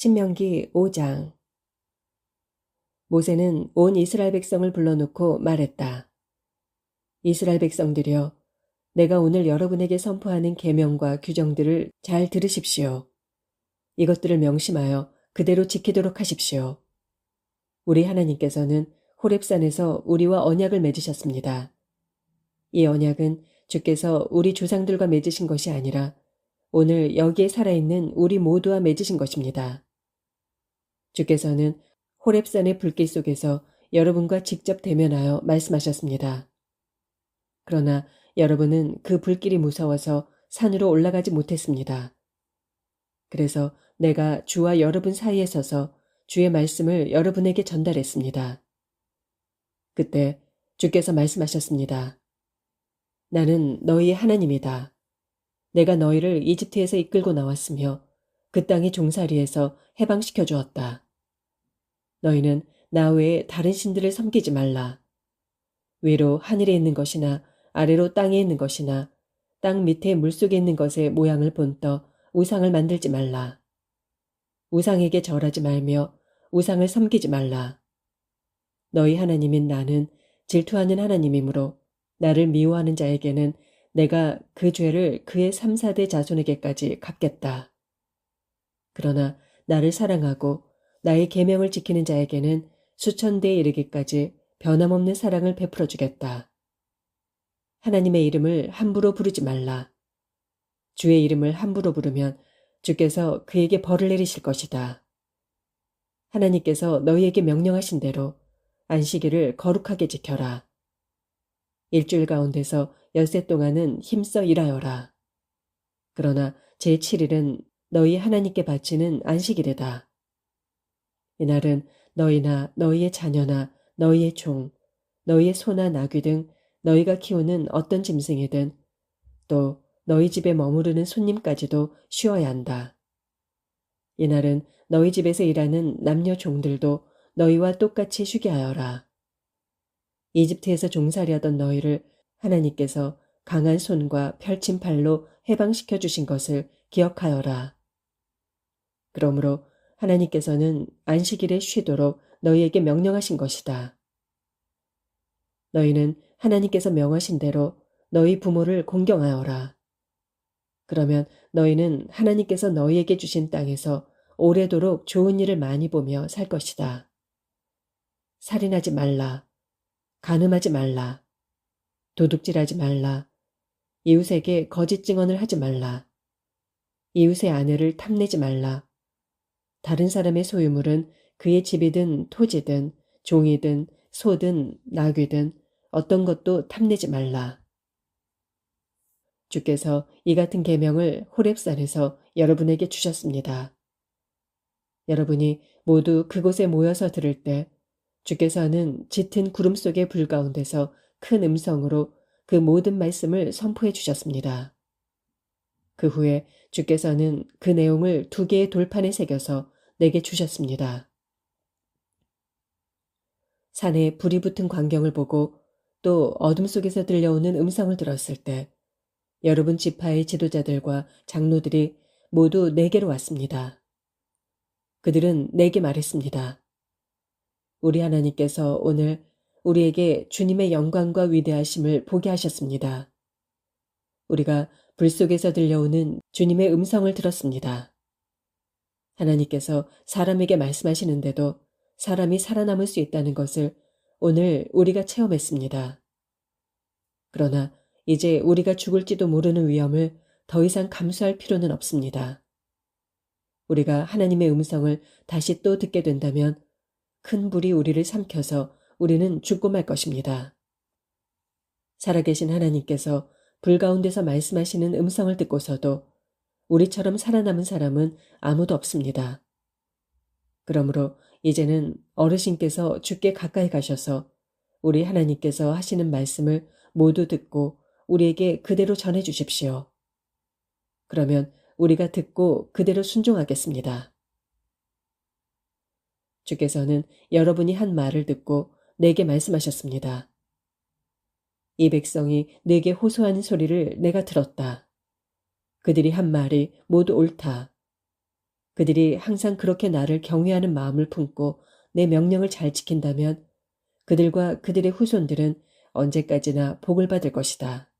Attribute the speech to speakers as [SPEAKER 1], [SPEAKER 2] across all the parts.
[SPEAKER 1] 신명기 5장. 모세는 온 이스라엘 백성을 불러놓고 말했다. 이스라엘 백성들이여, 내가 오늘 여러분에게 선포하는 계명과 규정들을 잘 들으십시오. 이것들을 명심하여 그대로 지키도록 하십시오. 우리 하나님께서는 호렙산에서 우리와 언약을 맺으셨습니다. 이 언약은 주께서 우리 조상들과 맺으신 것이 아니라 오늘 여기에 살아있는 우리 모두와 맺으신 것입니다. 주께서는 호렙산의 불길 속에서 여러분과 직접 대면하여 말씀하셨습니다. 그러나 여러분은 그 불길이 무서워서 산으로 올라가지 못했습니다. 그래서 내가 주와 여러분 사이에 서서 주의 말씀을 여러분에게 전달했습니다. 그때 주께서 말씀하셨습니다. 나는 너희의 하나님이다. 내가 너희를 이집트에서 이끌고 나왔으며 그 땅의 종살이에서 해방시켜 주었다. 너희는 나 외에 다른 신들을 섬기지 말라. 위로 하늘에 있는 것이나 아래로 땅에 있는 것이나 땅 밑에 물속에 있는 것의 모양을 본떠 우상을 만들지 말라. 우상에게 절하지 말며 우상을 섬기지 말라. 너희 하나님인 나는 질투하는 하나님이므로 나를 미워하는 자에게는 내가 그 죄를 그의 3, 4대 자손에게까지 갚겠다. 그러나 나를 사랑하고 나의 계명을 지키는 자에게는 수천 대에 이르기까지 변함없는 사랑을 베풀어 주겠다. 하나님의 이름을 함부로 부르지 말라. 주의 이름을 함부로 부르면 주께서 그에게 벌을 내리실 것이다. 하나님께서 너희에게 명령하신 대로 안식일을 거룩하게 지켜라. 일주일 가운데서 엿새 동안은 힘써 일하여라. 그러나 제7일은 너희 하나님께 바치는 안식일이다. 이날은 너희나 너희의 자녀나 너희의 종, 너희의 소나 나귀 등 너희가 키우는 어떤 짐승이든 또 너희 집에 머무르는 손님까지도 쉬어야 한다. 이날은 너희 집에서 일하는 남녀 종들도 너희와 똑같이 쉬게 하여라. 이집트에서 종살이하던 너희를 하나님께서 강한 손과 펼친 팔로 해방시켜 주신 것을 기억하여라. 그러므로 하나님께서는 안식일에 쉬도록 너희에게 명령하신 것이다. 너희는 하나님께서 명하신 대로 너희 부모를 공경하여라. 그러면 너희는 하나님께서 너희에게 주신 땅에서 오래도록 좋은 일을 많이 보며 살 것이다. 살인하지 말라. 간음하지 말라. 도둑질하지 말라. 이웃에게 거짓 증언을 하지 말라. 이웃의 아내를 탐내지 말라. 다른 사람의 소유물은 그의 집이든 토지든 종이든 소든 나귀든 어떤 것도 탐내지 말라. 주께서 이 같은 계명을 호렙산에서 여러분에게 주셨습니다. 여러분이 모두 그곳에 모여서 들을 때 주께서는 짙은 구름 속의 불 가운데서 큰 음성으로 그 모든 말씀을 선포해 주셨습니다. 그 후에 주께서는 그 내용을 2개의 돌판에 새겨서 내게 주셨습니다. 산에 불이 붙은 광경을 보고 또 어둠 속에서 들려오는 음성을 들었을 때 여러분 지파의 지도자들과 장로들이 모두 내게로 왔습니다. 그들은 내게 말했습니다. 우리 하나님께서 오늘 우리에게 주님의 영광과 위대하심을 보게 하셨습니다. 우리가 불 속에서 들려오는 주님의 음성을 들었습니다. 하나님께서 사람에게 말씀하시는데도 사람이 살아남을 수 있다는 것을 오늘 우리가 체험했습니다. 그러나 이제 우리가 죽을지도 모르는 위험을 더 이상 감수할 필요는 없습니다. 우리가 하나님의 음성을 다시 또 듣게 된다면 큰 불이 우리를 삼켜서 우리는 죽고 말 것입니다. 살아계신 하나님께서 불 가운데서 말씀하시는 음성을 듣고서도 우리처럼 살아남은 사람은 아무도 없습니다. 그러므로 이제는 어르신께서 주께 가까이 가셔서 우리 하나님께서 하시는 말씀을 모두 듣고 우리에게 그대로 전해 주십시오. 그러면 우리가 듣고 그대로 순종하겠습니다. 주께서는 여러분이 한 말을 듣고 내게 말씀하셨습니다. 이 백성이 내게 호소하는 소리를 내가 들었다. 그들이 한 말이 모두 옳다. 그들이 항상 그렇게 나를 경외하는 마음을 품고 내 명령을 잘 지킨다면 그들과 그들의 후손들은 언제까지나 복을 받을 것이다.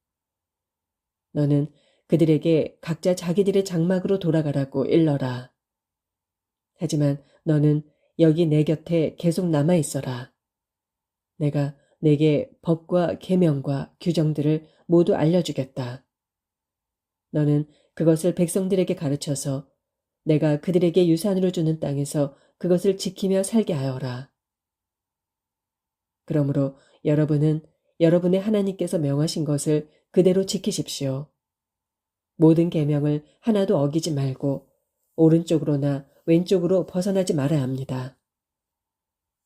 [SPEAKER 1] 너는 그들에게 각자 자기들의 장막으로 돌아가라고 일러라. 하지만 너는 여기 내 곁에 계속 남아 있어라. 내가 내게 법과 계명과 규정들을 모두 알려주겠다. 너는 그것을 백성들에게 가르쳐서 내가 그들에게 유산으로 주는 땅에서 그것을 지키며 살게 하여라. 그러므로 여러분은 여러분의 하나님께서 명하신 것을 그대로 지키십시오. 모든 계명을 하나도 어기지 말고 오른쪽으로나 왼쪽으로 벗어나지 말아야 합니다.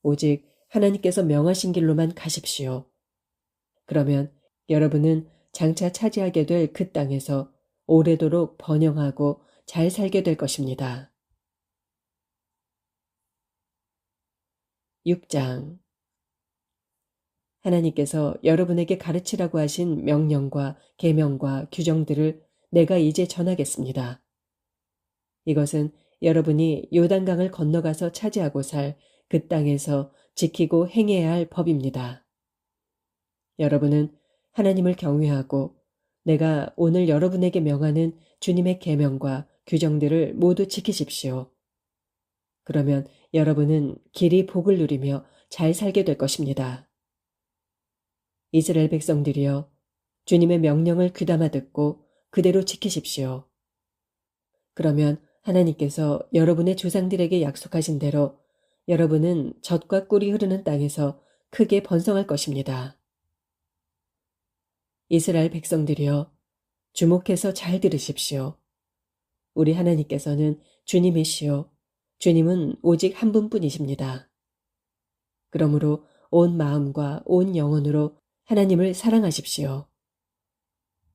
[SPEAKER 1] 오직 하나님께서 명하신 길로만 가십시오. 그러면 여러분은 장차 차지하게 될 그 땅에서 오래도록 번영하고 잘 살게 될 것입니다. 6장. 하나님께서 여러분에게 가르치라고 하신 명령과 계명과 규정들을 내가 이제 전하겠습니다. 이것은 여러분이 요단강을 건너가서 차지하고 살 그 땅에서 지키고 행해야 할 법입니다. 여러분은 하나님을 경외하고 내가 오늘 여러분에게 명하는 주님의 계명과 규정들을 모두 지키십시오. 그러면 여러분은 길이 복을 누리며 잘 살게 될 것입니다. 이스라엘 백성들이여, 주님의 명령을 귀담아 듣고 그대로 지키십시오. 그러면 하나님께서 여러분의 조상들에게 약속하신 대로 여러분은 젖과 꿀이 흐르는 땅에서 크게 번성할 것입니다. 이스라엘 백성들이여, 주목해서 잘 들으십시오. 우리 하나님께서는 주님이시요, 주님은 오직 한 분뿐이십니다. 그러므로 온 마음과 온 영혼으로 하나님을 사랑하십시오.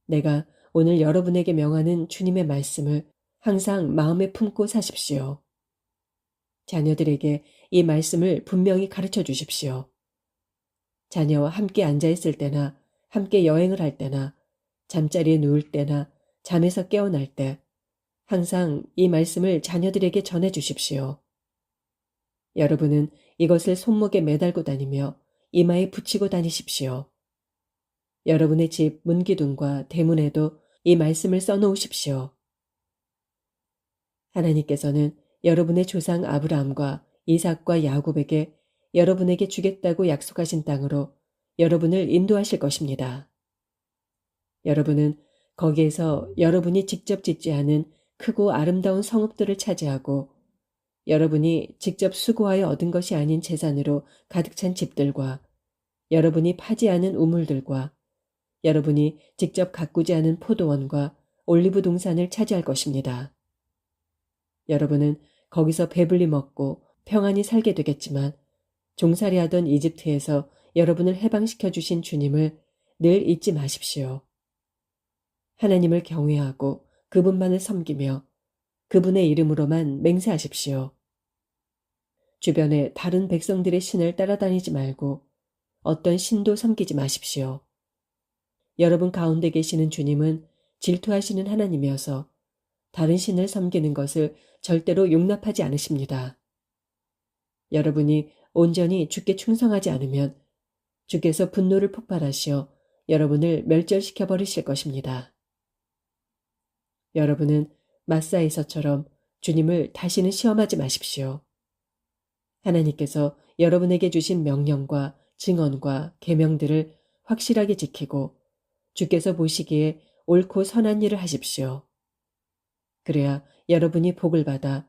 [SPEAKER 1] 내가 오늘 여러분에게 명하는 주님의 말씀을 항상 마음에 품고 사십시오. 자녀들에게 이 말씀을 분명히 가르쳐 주십시오. 자녀와 함께 앉아 있을 때나 함께 여행을 할 때나 잠자리에 누울 때나 잠에서 깨어날 때 항상 이 말씀을 자녀들에게 전해 주십시오. 여러분은 이것을 손목에 매달고 다니며 이마에 붙이고 다니십시오. 여러분의 집 문기둥과 대문에도 이 말씀을 써놓으십시오. 하나님께서는 여러분의 조상 아브라함과 이삭과 야곱에게 여러분에게 주겠다고 약속하신 땅으로 여러분을 인도하실 것입니다. 여러분은 거기에서 여러분이 직접 짓지 않은 크고 아름다운 성읍들을 차지하고 여러분이 직접 수고하여 얻은 것이 아닌 재산으로 가득 찬 집들과 여러분이 파지 않은 우물들과 여러분이 직접 가꾸지 않은 포도원과 올리브 동산을 차지할 것입니다. 여러분은 거기서 배불리 먹고 평안히 살게 되겠지만 종살이하던 이집트에서 여러분을 해방시켜 주신 주님을 늘 잊지 마십시오. 하나님을 경외하고 그분만을 섬기며 그분의 이름으로만 맹세하십시오. 주변의 다른 백성들의 신을 따라다니지 말고 어떤 신도 섬기지 마십시오. 여러분 가운데 계시는 주님은 질투하시는 하나님이어서 다른 신을 섬기는 것을 절대로 용납하지 않으십니다. 여러분이 온전히 주께 충성하지 않으면 주께서 분노를 폭발하시어 여러분을 멸절시켜 버리실 것입니다. 여러분은 마사에서처럼 주님을 다시는 시험하지 마십시오. 하나님께서 여러분에게 주신 명령과 증언과 계명들을 확실하게 지키고 주께서 보시기에 옳고 선한 일을 하십시오. 그래야 여러분이 복을 받아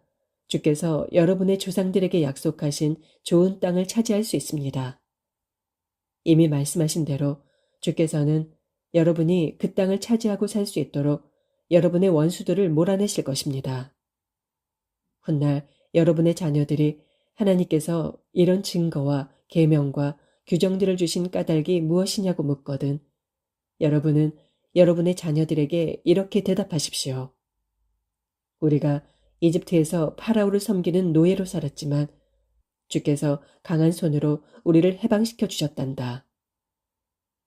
[SPEAKER 1] 주께서 여러분의 조상들에게 약속하신 좋은 땅을 차지할 수 있습니다. 이미 말씀하신 대로 주께서는 여러분이 그 땅을 차지하고 살 수 있도록 여러분의 원수들을 몰아내실 것입니다. 훗날 여러분의 자녀들이 하나님께서 이런 증거와 계명과 규정들을 주신 까닭이 무엇이냐고 묻거든 여러분은 여러분의 자녀들에게 이렇게 대답하십시오. 우리가 이집트에서 파라오를 섬기는 노예로 살았지만 주께서 강한 손으로 우리를 해방시켜 주셨단다.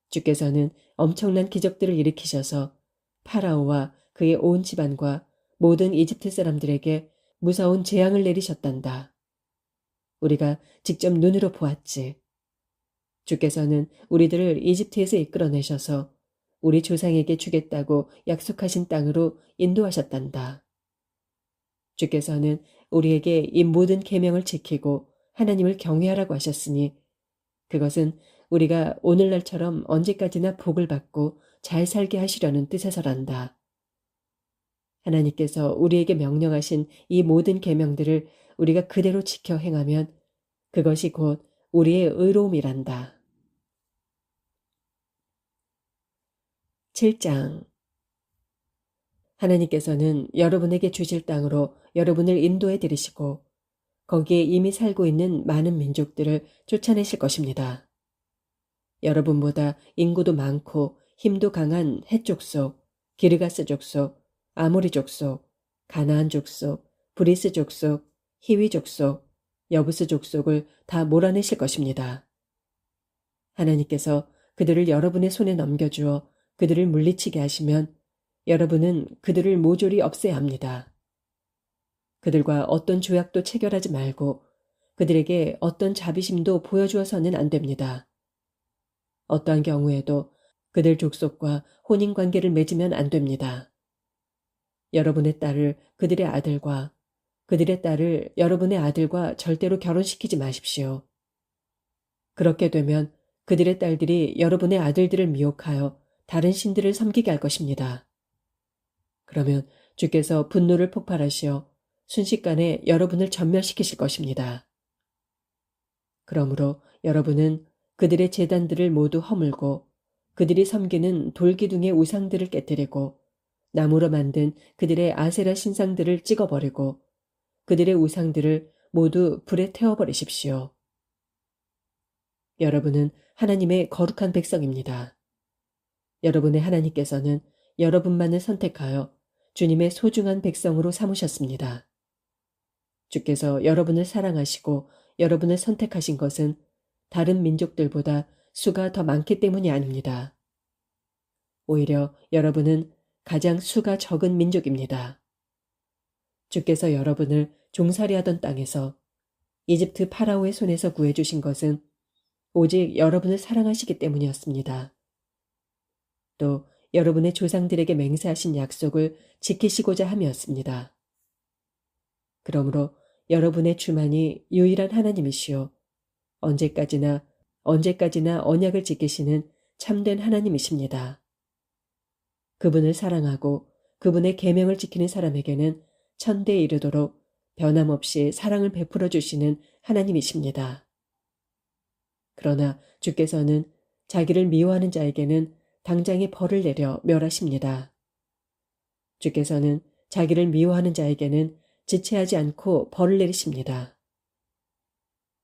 [SPEAKER 1] 주께서는 엄청난 기적들을 일으키셔서 파라오와 그의 온 집안과 모든 이집트 사람들에게 무서운 재앙을 내리셨단다. 우리가 직접 눈으로 보았지. 주께서는 우리들을 이집트에서 이끌어내셔서 우리 조상에게 주겠다고 약속하신 땅으로 인도하셨단다. 주께서는 우리에게 이 모든 계명을 지키고 하나님을 경외하라고 하셨으니 그것은 우리가 오늘날처럼 언제까지나 복을 받고 잘 살게 하시려는 뜻에서란다. 하나님께서 우리에게 명령하신 이 모든 계명들을 우리가 그대로 지켜 행하면 그것이 곧 우리의 의로움이란다. 7장. 하나님께서는 여러분에게 주실 땅으로 여러분을 인도해 드리시고 거기에 이미 살고 있는 많은 민족들을 쫓아내실 것입니다. 여러분보다 인구도 많고 힘도 강한 헷 족속, 기르가스 족속, 아모리 족속, 가나안 족속, 브리스 족속, 히위 족속, 여부스 족속을 다 몰아내실 것입니다. 하나님께서 그들을 여러분의 손에 넘겨주어 그들을 물리치게 하시면 여러분은 그들을 모조리 없애야 합니다. 그들과 어떤 조약도 체결하지 말고 그들에게 어떤 자비심도 보여주어서는 안 됩니다. 어떠한 경우에도 그들 족속과 혼인관계를 맺으면 안 됩니다. 여러분의 딸을 그들의 아들과 그들의 딸을 여러분의 아들과 절대로 결혼시키지 마십시오. 그렇게 되면 그들의 딸들이 여러분의 아들들을 미혹하여 다른 신들을 섬기게 할 것입니다. 그러면 주께서 분노를 폭발하시어 순식간에 여러분을 전멸시키실 것입니다. 그러므로 여러분은 그들의 제단들을 모두 허물고 그들이 섬기는 돌기둥의 우상들을 깨뜨리고 나무로 만든 그들의 아세라 신상들을 찍어버리고 그들의 우상들을 모두 불에 태워버리십시오. 여러분은 하나님의 거룩한 백성입니다. 여러분의 하나님께서는 여러분만을 선택하여 주님의 소중한 백성으로 삼으셨습니다. 주께서 여러분을 사랑하시고 여러분을 선택하신 것은 다른 민족들보다 수가 더 많기 때문이 아닙니다. 오히려 여러분은 가장 수가 적은 민족입니다. 주께서 여러분을 종살이하던 땅에서 이집트 파라오의 손에서 구해주신 것은 오직 여러분을 사랑하시기 때문이었습니다. 또 여러분의 조상들에게 맹세하신 약속을 지키시고자 함이었습니다. 그러므로 여러분의 주만이 유일한 하나님이시오 언제까지나 언약을 지키시는 참된 하나님이십니다. 그분을 사랑하고 그분의 계명을 지키는 사람에게는 천대에 이르도록 변함없이 사랑을 베풀어 주시는 하나님이십니다. 그러나 주께서는 자기를 미워하는 자에게는 당장에 벌을 내려 멸하십니다. 주께서는 자기를 미워하는 자에게는 지체하지 않고 벌을 내리십니다.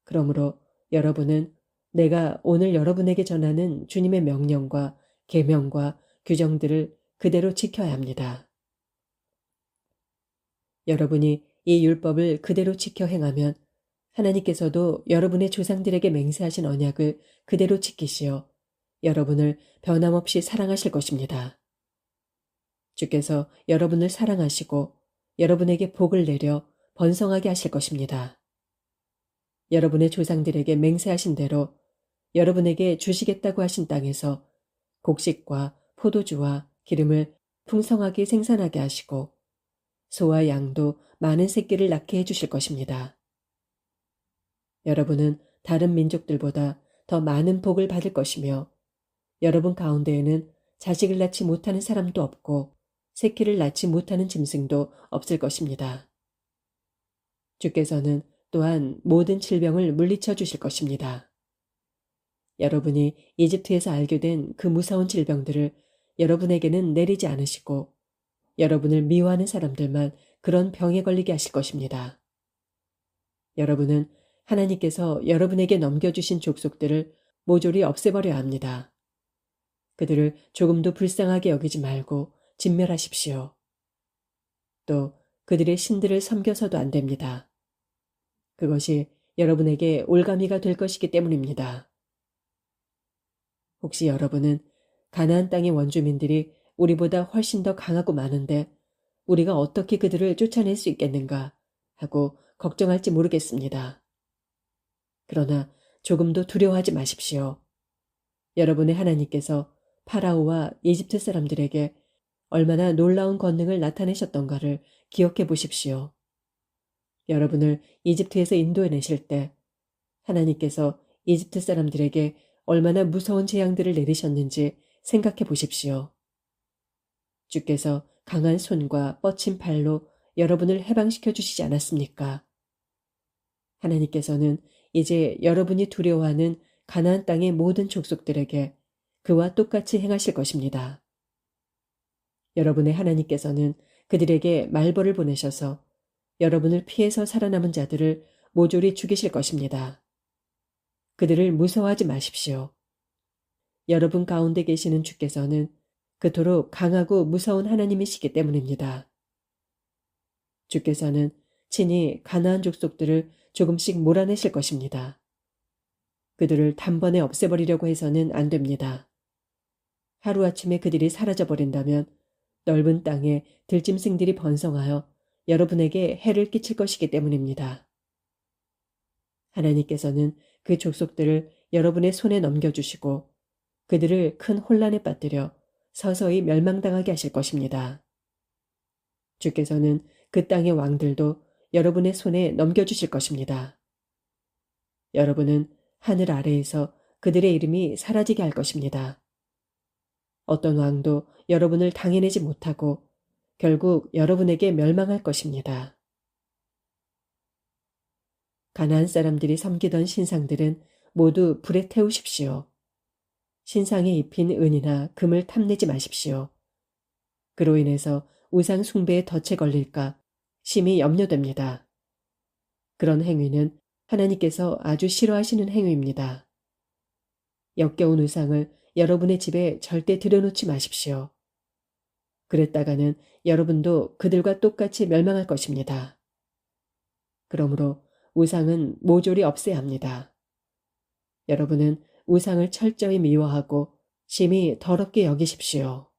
[SPEAKER 1] 그러므로 여러분은 내가 오늘 여러분에게 전하는 주님의 명령과 계명과 규정들을 그대로 지켜야 합니다. 여러분이 이 율법을 그대로 지켜 행하면 하나님께서도 여러분의 조상들에게 맹세하신 언약을 그대로 지키시어 여러분을 변함없이 사랑하실 것입니다. 주께서 여러분을 사랑하시고 여러분에게 복을 내려 번성하게 하실 것입니다. 여러분의 조상들에게 맹세하신 대로 여러분에게 주시겠다고 하신 땅에서 곡식과 포도주와 기름을 풍성하게 생산하게 하시고 소와 양도 많은 새끼를 낳게 해주실 것입니다. 여러분은 다른 민족들보다 더 많은 복을 받을 것이며 여러분 가운데에는 자식을 낳지 못하는 사람도 없고 새끼를 낳지 못하는 짐승도 없을 것입니다. 주께서는 또한 모든 질병을 물리쳐 주실 것입니다. 여러분이 이집트에서 알게 된 그 무서운 질병들을 여러분에게는 내리지 않으시고 여러분을 미워하는 사람들만 그런 병에 걸리게 하실 것입니다. 여러분은 하나님께서 여러분에게 넘겨주신 족속들을 모조리 없애버려야 합니다. 그들을 조금도 불쌍하게 여기지 말고 진멸하십시오. 또 그들의 신들을 섬겨서도 안 됩니다. 그것이 여러분에게 올가미가 될 것이기 때문입니다. 혹시 여러분은 가나안 땅의 원주민들이 우리보다 훨씬 더 강하고 많은데 우리가 어떻게 그들을 쫓아낼 수 있겠는가 하고 걱정할지 모르겠습니다. 그러나 조금도 두려워하지 마십시오. 여러분의 하나님께서 파라오와 이집트 사람들에게 얼마나 놀라운 권능을 나타내셨던가를 기억해 보십시오. 여러분을 이집트에서 인도해내실 때 하나님께서 이집트 사람들에게 얼마나 무서운 재앙들을 내리셨는지 생각해 보십시오. 주께서 강한 손과 뻗친 팔로 여러분을 해방시켜 주시지 않았습니까? 하나님께서는 이제 여러분이 두려워하는 가나안 땅의 모든 족속들에게 그와 똑같이 행하실 것입니다. 여러분의 하나님께서는 그들에게 말벌을 보내셔서 여러분을 피해서 살아남은 자들을 모조리 죽이실 것입니다. 그들을 무서워하지 마십시오. 여러분 가운데 계시는 주께서는 그토록 강하고 무서운 하나님이시기 때문입니다. 주께서는 친히 가나안 족속들을 조금씩 몰아내실 것입니다. 그들을 단번에 없애버리려고 해서는 안 됩니다. 하루아침에 그들이 사라져버린다면 넓은 땅에 들짐승들이 번성하여 여러분에게 해를 끼칠 것이기 때문입니다. 하나님께서는 그 족속들을 여러분의 손에 넘겨주시고 그들을 큰 혼란에 빠뜨려 서서히 멸망당하게 하실 것입니다. 주께서는 그 땅의 왕들도 여러분의 손에 넘겨주실 것입니다. 여러분은 하늘 아래에서 그들의 이름이 사라지게 할 것입니다. 어떤 왕도 여러분을 당해내지 못하고 결국 여러분에게 멸망할 것입니다. 가나안 사람들이 섬기던 신상들은 모두 불에 태우십시오. 신상에 입힌 은이나 금을 탐내지 마십시오. 그로 인해서 우상 숭배에 덫에 걸릴까 심히 염려됩니다. 그런 행위는 하나님께서 아주 싫어하시는 행위입니다. 역겨운 우상을 여러분의 집에 절대 들여놓지 마십시오. 그랬다가는 여러분도 그들과 똑같이 멸망할 것입니다. 그러므로 우상은 모조리 없애야 합니다. 여러분은 우상을 철저히 미워하고 심히 더럽게 여기십시오.